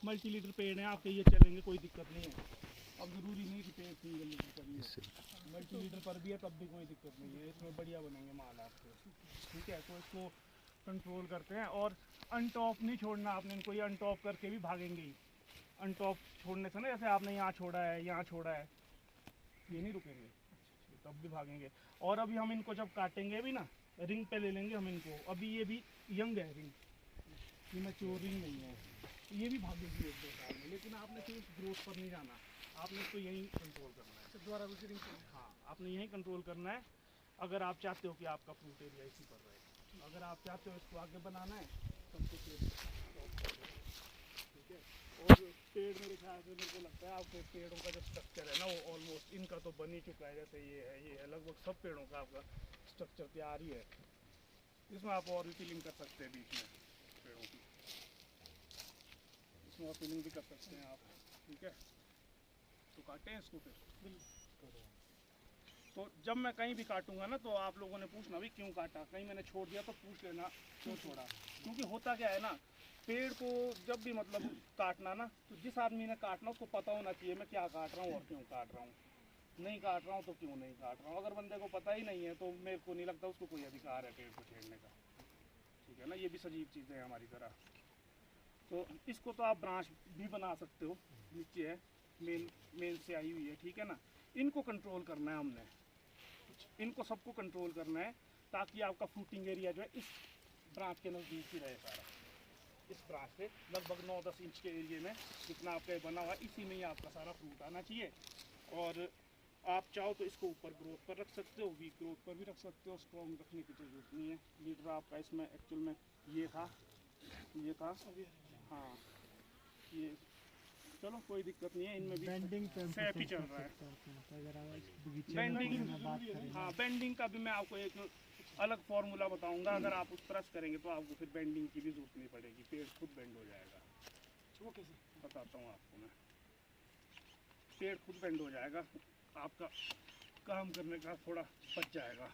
Multi litre पेड़ हैं आपके, ये चलेंगे, कोई दिक्कत नहीं है। अब ज़रूरी नहीं कि पेड़ सिंगल लीटर पर ही है, मल्टी लीटर पर भी है तब भी कोई दिक्कत नहीं है, इसमें बढ़िया बनेंगे माल आपके। ठीक है, तो इसको कंट्रोल करते हैं। और अनटॉप नहीं छोड़ना आपने इनको, ये अनटॉप करके भी भागेंगे ही। अनटॉप छोड़ने से ना, जैसे आपने यहाँ छोड़ा है, यहाँ छोड़ा है, ये नहीं रुकेंगे, तब भी भागेंगे। और अभी हम इनको जब काटेंगे भी ना, रिंग पे ले लेंगे हम इनको, अभी ये भी यंग है रिंग, ये मैच्योर रिंग नहीं है, ये भी भागेगी 1-2 साल में। लेकिन आपने सिर्फ ग्रोथ पर नहीं जाना, आपने इसको यहीं कंट्रोल करना है। दोबारा उसी रिंग पर, हाँ, आपने यहीं कंट्रोल करना है। अगर आप चाहते हो कि आपका फ्रूट एरिया इसी पर रहे, अगर आप चाहते हो इसको आगे बनाना है तब तो फिर ठीक है। और पेड़, मेरे ख्याल से मेरे को लगता है आपके पेड़ों का जो स्ट्रक्चर है ना, वो ऑलमोस्ट इनका तो बन ही चुका है। जैसे ये है, लगभग सब पेड़ों का आपका स्ट्रक्चर तैयार ही है। इसमें आप और भी फिलिंग कर सकते हैं बीच में पेड़ों की, इसमें और फिलिंग भी कर सकते हैं आप। ठीक है, तो काटें इसको फिर। तो जब मैं कहीं भी काटूंगा ना, तो आप लोगों ने पूछना भी क्यों काटा, कहीं मैंने छोड़ दिया तो पूछ लेना क्यों छोड़ा। क्योंकि होता क्या है ना, पेड़ को जब भी मतलब काटना ना, तो जिस आदमी ने काटना उसको पता होना चाहिए मैं क्या काट रहा हूँ और क्यों काट रहा हूँ। नहीं काट रहा हूँ तो क्यों नहीं काट रहा हूँ। अगर बंदे को पता ही नहीं है तो मेरे को नहीं लगता उसको कोई अधिकार है पेड़ को छेड़ने का। ठीक है ना, ये भी सजीव चीज़ें हैं हमारी तरह। तो इसको तो आप ब्रांच भी बना सकते हो, नीचे है, मेन से आई हुई है। ठीक है ना, इनको कंट्रोल करना है हमने, इनको सबको कंट्रोल करना है, ताकि आपका फ्रूटिंग एरिया जो है इस ब्रांच के नज़दीक ही रहे सारा। इस ब्रांच से लगभग 9-10 इंच के एरिया में जितना आपका बना हुआ है, इसी में ही आपका सारा फ्रूट आना चाहिए। और आप चाहो तो इसको ऊपर ग्रोथ पर रख सकते हो, वीक ग्रोथ पर भी रख सकते हो, स्ट्रॉन्ग रखने की जरूरत नहीं है। लीडर आपका इसमें एक्चुअल में ये था, हाँ ये, चलो कोई दिक्कत नहीं है, इनमें भी बेंडिंग सैप ही चल रहा है। बेंडिंग, हाँ, बेंडिंग का भी मैं आपको एक अलग फार्मूला बताऊंगा। अगर आप उस प्रेस करेंगे तो आपको फिर बेंडिंग की भी जरूरत नहीं पड़ेगी, पेड़ खुद बेंड हो जाएगा। वो कैसे बताता हूँ आपको मैं, पेड़ खुद बेंड हो जाएगा, आपका काम करने का थोड़ा बच जाएगा।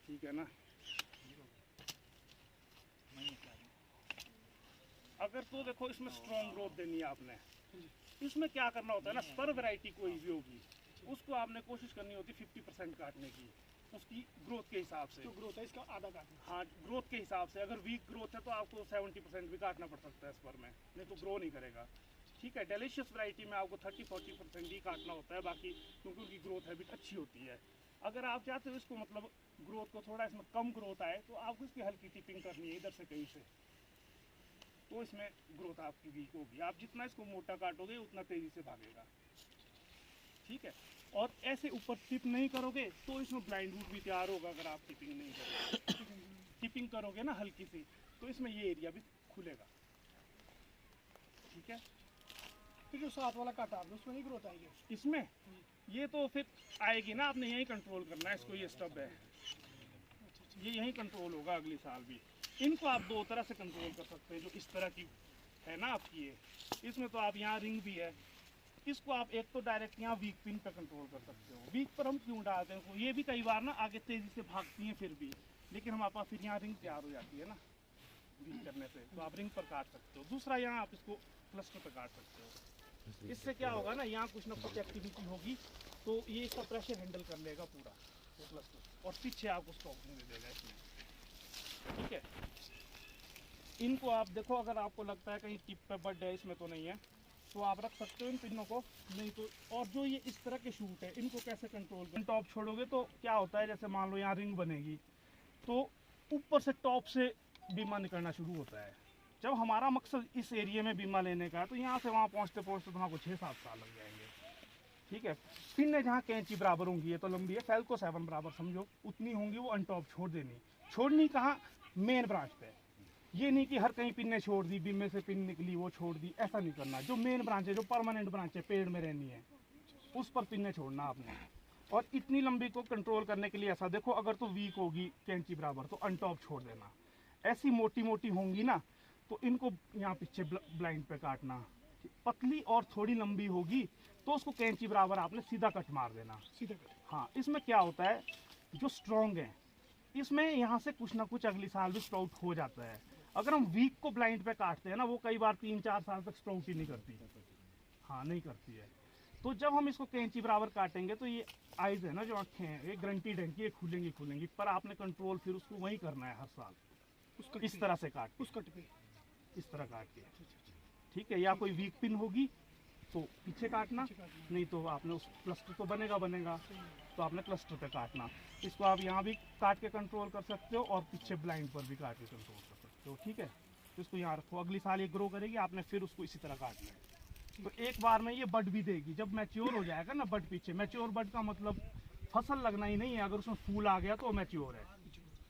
ठीक है ना, अगर तो देखो इसमें स्ट्रॉन्ग ग्रोथ देनी है आपने, इसमें क्या करना होता है ना, स्पर वैरायटी कोई भी होगी उसको आपने कोशिश करनी होती है 50% काटने की, उसकी ग्रोथ के हिसाब से। तो ग्रोथ है इसका आधा काटना, हाँ, ग्रोथ के हिसाब से। अगर वीक ग्रोथ है तो आपको 70% भी काटना पड़ सकता है स्पर में, नहीं तो ग्रो नहीं करेगा। ठीक है, डेलिशियस वैरायटी में आपको 30-40% ही काटना होता है, बाकी क्योंकि उनकी ग्रोथ हैबिट अच्छी होती है। अगर आप चाहते हो इसको मतलब ग्रोथ को थोड़ा इसमें कम ग्रोथ आए, तो आपको इसकी हल्की टिपिंग करनी है इधर से कहीं से, तो इसमें ग्रोथ आपकी वीक होगी। आप जितना इसको मोटा काटोगे उतना तेज़ी से भागेगा। ठीक है, और ऐसे ऊपर टिप नहीं करोगे तो इसमें ब्लाइंड रूट भी तैयार होगा। अगर आप टिपिंग नहीं करोगे, टिपिंग करोगे ना हल्की सी, तो इसमें ये एरिया भी खुलेगा। ठीक है, फिर जो साथ वाला काटा आपने उसमें नहीं ग्रोथ आएगी इसमें, ये तो फिर आएगी ना, आपने यहीं कंट्रोल करना है इसको। ये स्टब है, ये यहीं कंट्रोल होगा अगले साल भी। इनको आप 2 तरह से कंट्रोल कर सकते हैं, जो इस तरह की है ना आपकी ये, इसमें तो आप यहाँ रिंग भी है, इसको आप एक तो डायरेक्ट यहाँ वीक पिन पर कंट्रोल कर सकते हो। वीक पर हम क्यों डालते हैं, ये भी कई बार ना आगे तेज़ी से भागती हैं फिर भी, लेकिन हमारे पास फिर यहाँ रिंग तैयार हो जाती है ना वीक करने से, तो आप रिंग पर काट सकते हो। दूसरा, यहाँ आप इसको क्लस्टर पर काट सकते हो। इससे क्या होगा ना, यहाँ कुछ ना कुछ एक्टिविटी होगी तो ये इसका प्रेशर हैंडल कर लेगा पूरा वो क्लस्टर, और पीछे आपको स्टॉकिंग दे देगा इसमें। ठीक है, इनको आप देखो, अगर आपको लगता है कहीं टिप पे बड है, इसमें तो नहीं है, तो आप रख सकते हो इन पिनों को, नहीं तो। और जो ये इस तरह के शूट है, इनको कैसे कंट्रोल करें, टॉप छोड़ोगे तो क्या होता है, जैसे मान लो यहाँ रिंग बनेगी तो ऊपर से टॉप से बीमा निकलना शुरू होता है। जब हमारा मकसद इस एरिया में बीमा लेने का है, तो यहाँ से वहाँ पहुँचते पहुँचते तो हमको 6-7 साल लग जाएंगे। ठीक है, पिन जहाँ कैंची बराबर होंगी, ये तो लंबी है, फैल्को 7 बराबर समझो, उतनी होंगी, वो अनटॉप छोड़ देनी। छोड़नी कहाँ, मेन ब्रांच पे। ये नहीं कि हर कहीं पिन छोड़ दी, बीमे से पिन निकली वो छोड़ दी, ऐसा नहीं करना। जो मेन ब्रांच है, जो परमानेंट ब्रांच है, पेड़ में रहनी है, उस पर पिन छोड़ना आपने। और इतनी लंबी को कंट्रोल करने के लिए ऐसा देखो, अगर तो वीक होगी कैंची बराबर तो अनटॉप छोड़ देना। ऐसी मोटी मोटी होंगी ना, तो इनको यहाँ पीछे ब्लाइंड पे काटना। पतली और थोड़ी लंबी होगी तो उसको कैंची बराबर आपने सीधा कट मार देना, सीधा कट। हाँ, इसमें क्या होता है, जो स्ट्रॉन्ग है इसमें यहाँ से कुछ ना कुछ अगली साल भी स्प्राउट हो जाता है। अगर हम वीक को ब्लाइंड पे काटते हैं ना, वो कई बार 3-4 साल तक स्प्राउट ही नहीं करती। हाँ, नहीं करती है। तो जब हम इसको कैंची बराबर काटेंगे तो ये आइज है ना, जो आंखें हैं, ये ग्रंटेड है कि ये खुलेंगी, पर आपने कंट्रोल फिर उसको वही करना है हर साल, उसको इस तरह से काट, उस कट पे इस तरह काट के, ठीक है। या कोई वीक पिन होगी तो पीछे काटना, नहीं तो आपने उस क्लस्टर तो बनेगा, तो आपने क्लस्टर पे काटना। इसको आप यहाँ भी काट के कंट्रोल कर सकते हो और पीछे ब्लाइंड पर भी काट के कंट्रोल कर सकते हो, ठीक है। तो इसको यहाँ रखो, अगली साल ये ग्रो करेगी, आपने फिर उसको इसी तरह काटना है। तो एक बार में ये बड भी देगी, जब मैच्योर हो जाएगा ना बड पीछे, मैच्योर बड का मतलब फसल लगना ही नहीं है, अगर उसमें फूल आ गया तो मैच्योर है।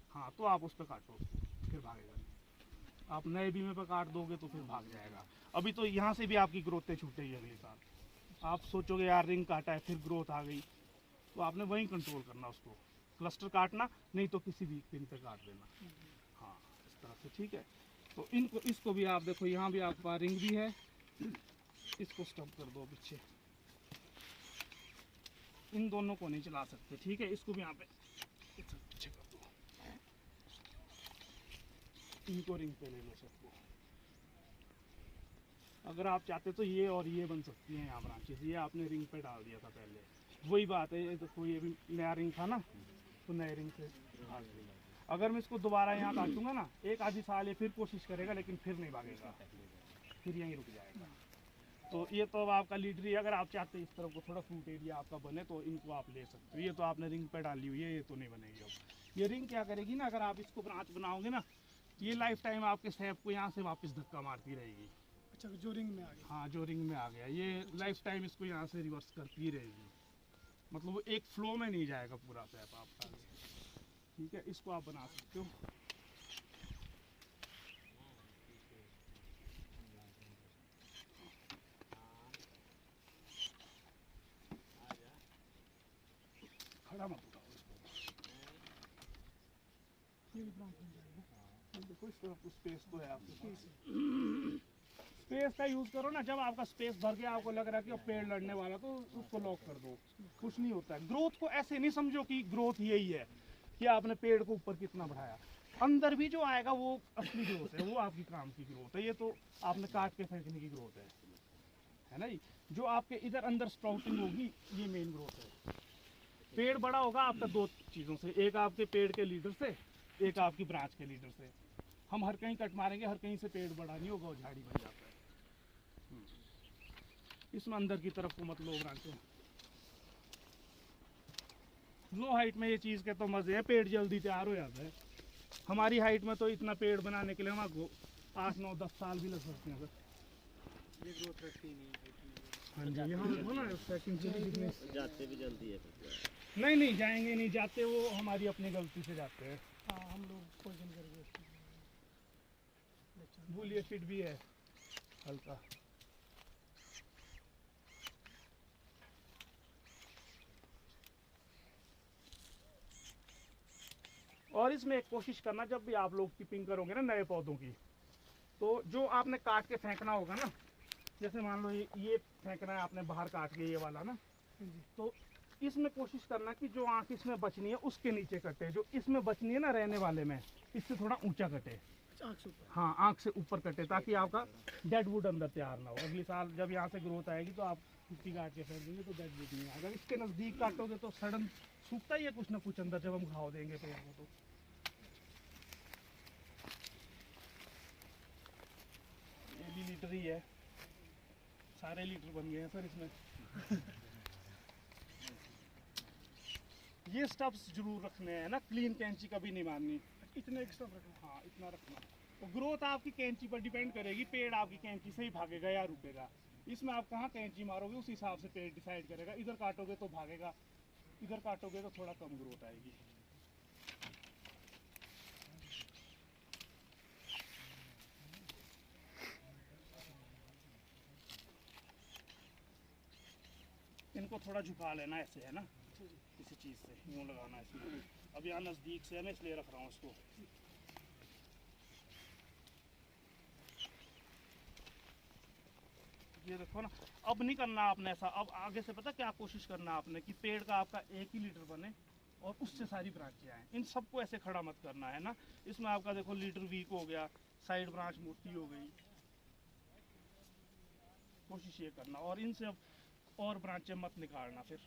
हाँ, तो आप उस पर काटो, फिर भागेगा नहीं। आप नए बीमे पर काट दोगे तो फिर भाग जाएगा। अभी तो यहाँ से भी आपकी ग्रोथ छूटेगी अगले साल। आप सोचोगे यार रिंग काटा है फिर ग्रोथ आ गई, तो आपने वहीं कंट्रोल करना उसको, क्लस्टर काटना, नहीं तो किसी भी पिन पे काट देना। हाँ, इस तरह से, ठीक है। तो इनको, इसको भी आप देखो, यहाँ भी आपका रिंग भी है, इसको स्टॉप कर दो पीछे, इन दोनों को नहीं चला सकते, ठीक है। इसको भी यहाँ पे पीछे कर दो, इनको रिंग पे ले लो सबको। अगर आप चाहते तो ये और ये बन सकती हैं यहाँ ब्रांचेस, ये आपने रिंग पे डाल दिया था पहले, वही बात है। ये देखो, ये भी नया रिंग था ना, तो नए रिंग से भाग गया। अगर मैं इसको दोबारा यहाँ काटूंगा ना, एक आधी साल ये फिर कोशिश करेगा, लेकिन फिर नहीं भागेगा, फिर यहीं रुक जाएगा। तो ये तो अब आपका लीडर ही, अगर आप चाहते हैं इस तरफ को थोड़ा फ्रूट एरिया आपका बने तो इनको आप ले सकते हो। ये तो आपने रिंग पे डाली हुई है, ये तो नहीं बनेगी अब। ये रिंग क्या करेगी ना, अगर आप इसको ब्रांच बनाओगे ना, ये लाइफ टाइम आपके स्टेप को यहाँ से वापस धक्का मारती रहेगी। अच्छा, जो रिंग में आ गया। हाँ, जो रिंग में आ गया, ये लाइफ टाइम इसको यहाँ से रिवर्स करती रहेगी, मतलब वो एक फ्लो में नहीं जाएगा पूरा स्टेप आपका, ठीक है। इसको आप बना सकते हो। खड़ा मत उठाओ इसको, ये भी ब्रांच बन जाएगा। देखो इस तरफ स्पेस तो है आपके पास, स्पेस का यूज करो ना। जब आपका स्पेस भर गया, आपको लग रहा है कि अब पेड़ लड़ने वाला, तो उसको लॉक कर दो, कुछ नहीं होता है। ग्रोथ को ऐसे नहीं समझो कि ग्रोथ यही है कि आपने पेड़ को ऊपर कितना बढ़ाया, अंदर भी जो आएगा वो असली ग्रोथ है, वो आपकी काम की ग्रोथ है। ये तो आपने काट के फेंकने की ग्रोथ है ना जी। जो आपके इधर अंदर स्प्राउटिंग होगी, ये मेन ग्रोथ है। पेड़ बड़ा होगा आपका दो चीज़ों से, एक आपके पेड़ के लीडर से, एक आपकी ब्रांच के लीडर से। हम हर कहीं कट मारेंगे, हर कहीं से पेड़ बड़ा नहीं होगा, और झाड़ी बन जाता है। इसमें अंदर की तरफ को मत लो ब्रांचें। लो हाइट में ये चीज़ के तो मज़े हैं, पेड़ जल्दी तैयार हो जाता है। हमारी हाइट में तो इतना पेड़ बनाने के लिए हमारे 8-9-10 साल भी लग सकते हैं सर। ये ग्रोथ रखती नहीं है। हाँ जी, यहाँ देखो ना सेकंड जाते भी जल्दी है। नहीं जाएंगे, नहीं जाते, वो हमारी अपनी गलती से जाते हैं। हाँ, हम लोग पोइजन करके बोलिए, फिट भी है हल्का। और इसमें एक कोशिश करना, जब भी आप लोग कीपिंग करोगे ना नए पौधों की, तो जो आपने काट के फेंकना होगा ना, जैसे मान लो ये फेंकना है आपने बाहर काट के, ये वाला ना, तो इसमें कोशिश करना कि जो आंख इसमें बचनी है उसके नीचे कटे, जो इसमें बचनी है ना रहने वाले में, इससे थोड़ा ऊंचा कटे। आँख से ऊपर। हाँ, आंख से ऊपर कटे, ताकि आपका डेड वुड अंदर तैयार ना हो। अगली साल जब यहाँ से ग्रोथ आएगी तो आप मिट्टी काट के फेंक देंगे तो डेड वुड नहीं आएगा। इसके नज़दीक काटोगे तो सडन सूखता ही है कुछ ना कुछ अंदर, जब हम घाव देंगे पेड़ को। तो ये भी लीटर ही है, सारे लीटर बन गए हैं सर इसमें। ये स्टब्स जरूर रखने हैं ना, क्लीन कैंची कभी नहीं मारनी। इतने एक्स्ट्रा रखना। हाँ, इतना रखना। तो ग्रोथ आपकी कैंची पर डिपेंड करेगी, पेड़ आपकी कैंची से ही भागेगा या रुकेगा। इसमें आप कहाँ कैंची मारोगे उस हिसाब से पेड़ डिसाइड करेगा। इधर काटोगे तो भागेगा, इधर काटोगे तो थोड़ा कम ग्रोथ आएगी। इनको थोड़ा झुका लेना ऐसे, है ना, किसी चीज़ से यूँ लगाना इसमें। अब यहाँ नज़दीक से है, मैं इसलिए रख रहा हूँ इसको। ये देखो ना, अब नहीं करना आपने ऐसा। अब आगे से पता क्या कोशिश करना आपने, कि पेड़ का आपका एक ही लीडर बने और उससे सारी ब्रांचें आएँ। इन सबको ऐसे खड़ा मत करना, है ना। इसमें आपका देखो लीडर वीक हो गया, साइड ब्रांच मोटी हो गई, कोशिश ये करना। और इनसे अब और ब्रांचें मत निकालना फिर।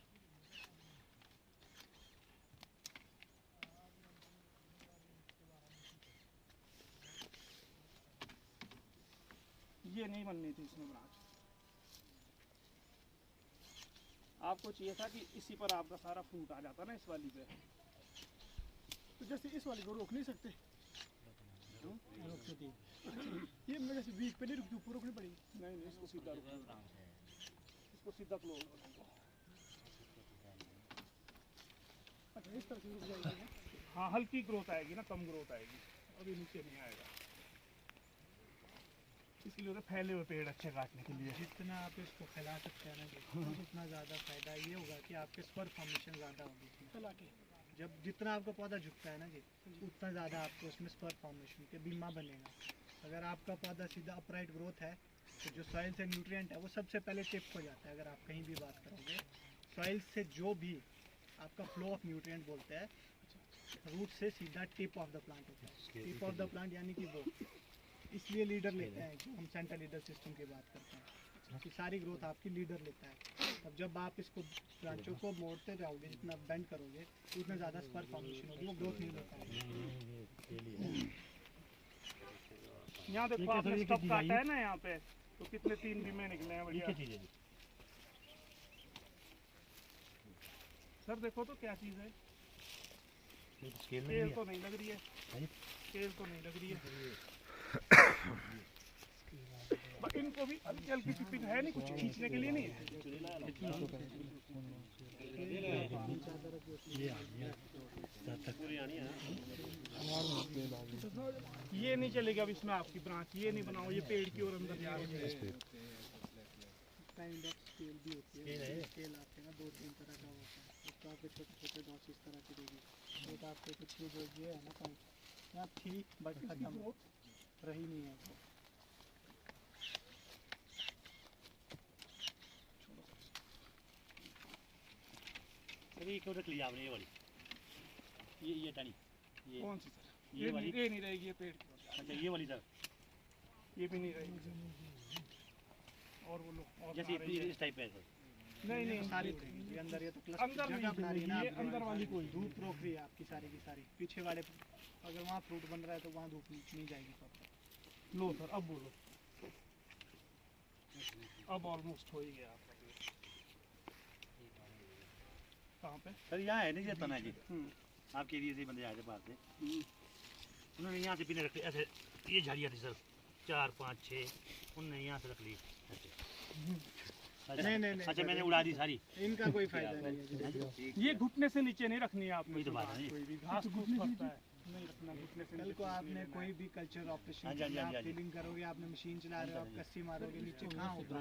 ये नहीं बननी थी इसमें ब्रांच। आपको चाहिए था कि इसी पर आपका सारा फ्रूट आ जाता ना, इस वाली पे। तो जैसे इस वाली को रोक नहीं सकते, रोक सकते ये मैं जैसे वीक पे नहीं रुकती, ऊपर रोकनी पड़ेगी। नहीं नहीं, इसको सीधा रखो, इसको सीधा क्लोज करो। अच्छा इस तरह से रुक जाएगी ना? हाँ, हल्की ग्रोथ आएगी ना, कम ग्रोथ आएगी, अभी नीचे नहीं आएगा। इसलिए तो फैले हुए पेड़ अच्छे काटने के लिए। जितना आप इसको फैला सकते हैं ना जी, उतना ज़्यादा फायदा ये होगा कि आपके स्पर फॉर्मेशन ज़्यादा होगी फैला के। जब जितना आपका पौधा झुकता है ना जी, उतना ज़्यादा आपको उसमें स्पर फॉर्मेशन के बीमा बनेगा। अगर आपका पौधा सीधा अपराइट ग्रोथ है तो जो सॉइल से न्यूट्रिएंट है वो सबसे पहले टिप हो जाता है। अगर आप कहीं भी बात करोगे सॉइल से, जो भी आपका फ्लो ऑफ न्यूट्रिएंट बोलते हैं, रूट से सीधा टिप ऑफ द प्लांट होता है। टिप ऑफ द प्लांट यानी कि वो इसलिए लीडर लेते हैं कि हम सेंट्रल लीडर सिस्टम की बात करते हैं कि सारी ग्रोथ आपकी लीडर लेता है। अब जब आप इसको ब्रांचों को मोड़ते जाओगे, जितना बेंड करोगे उतना ज़्यादा स्पर फॉर्मेशन होगी, वो ग्रोथ नहीं ले पाएगी। यहाँ देखो आपने स्टॉप काटा है ना, यहाँ पे तो कितने 3 भी में निकले हैं, बढ़िया। सर देखो तो क्या चीज़ है, स्केल तो नहीं लग रही है, स्केल तो नहीं लग रही है। इनको भी हल्की हल्की टिपिंग है, नहीं कुछ खींचने के लिए नहीं है। ये नहीं चलेगा अब इसमें आपकी ब्रांच, ये नहीं बनाओ, ये पेड़ की ओर अंदर जा रही है। काइंड ऑफ स्केल भी होती है, स्केल आपके ना 2-3 तरह का होता है। एक तो आपके छोटे छोटे डॉट्स इस तरह की देगी, एक आपके कुछ जो ये है ना पॉइंट यहाँ थी बट खत्म रही नहीं है। अभी क्यों रख लिया आपने ये वाली, ये टहनी, ये कौन सी सर? ये वाली, ये नहीं रहेगी, ये पेड़ की ओर। अच्छा ये वाली सर, ये भी नहीं रहेगी। और वो लो, और जैसे इस टाइप है सर। नहीं नहीं, सारी उठेगी ये अंदर, ये तो क्लस्टर अंदर जगह नहीं बना रही है ना, ये अंदर वाली कोई धूप रोक रही है आपकी सारी की सारी। पीछे वाले अगर वहाँ फ्रूट बन रहा है तो वहाँ धूप नहीं जाएगी प्रॉपर। लो सर, अब बोलो। अब ऑलमोस्ट हो ही गया आपका पेड़। कहाँ पे? सर यहाँ है नहीं ये तना जी, हम्म। आपके एरिया से बंदे आए थे बाहर से, उन्होंने यहाँ से पीने रख ऐसे, ये झाड़ियाँ थी सर 4 5 6, उन्होंने यहाँ से रख ली। नहीं, अच्छा मैंने उड़ा दी सारी। इनका कोई फायदा नहीं है। ये घुटने से नीचे नहीं रखनी है आपने, वही तो बात है। कोई भी घास फूस फंसता है, नहीं रखना घुटने से कल नीचे। को आपने कोई भी कल्चर ऑपरेशन हाँ जी, हाँ जी, हाँ जी। फीलिंग करोगे, आपने मशीन चला रहे हो, आप कस्सी मारोगे, नीचे कहाँ होगा?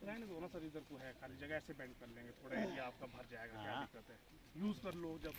रहने दो ना सर, इधर को है खाली जगह, ऐसे बेंड कर लेंगे थोड़ा, एरिया आपका भर जाएगा, क्या हाँ। दिक्कत है। यूज़ कर लो जब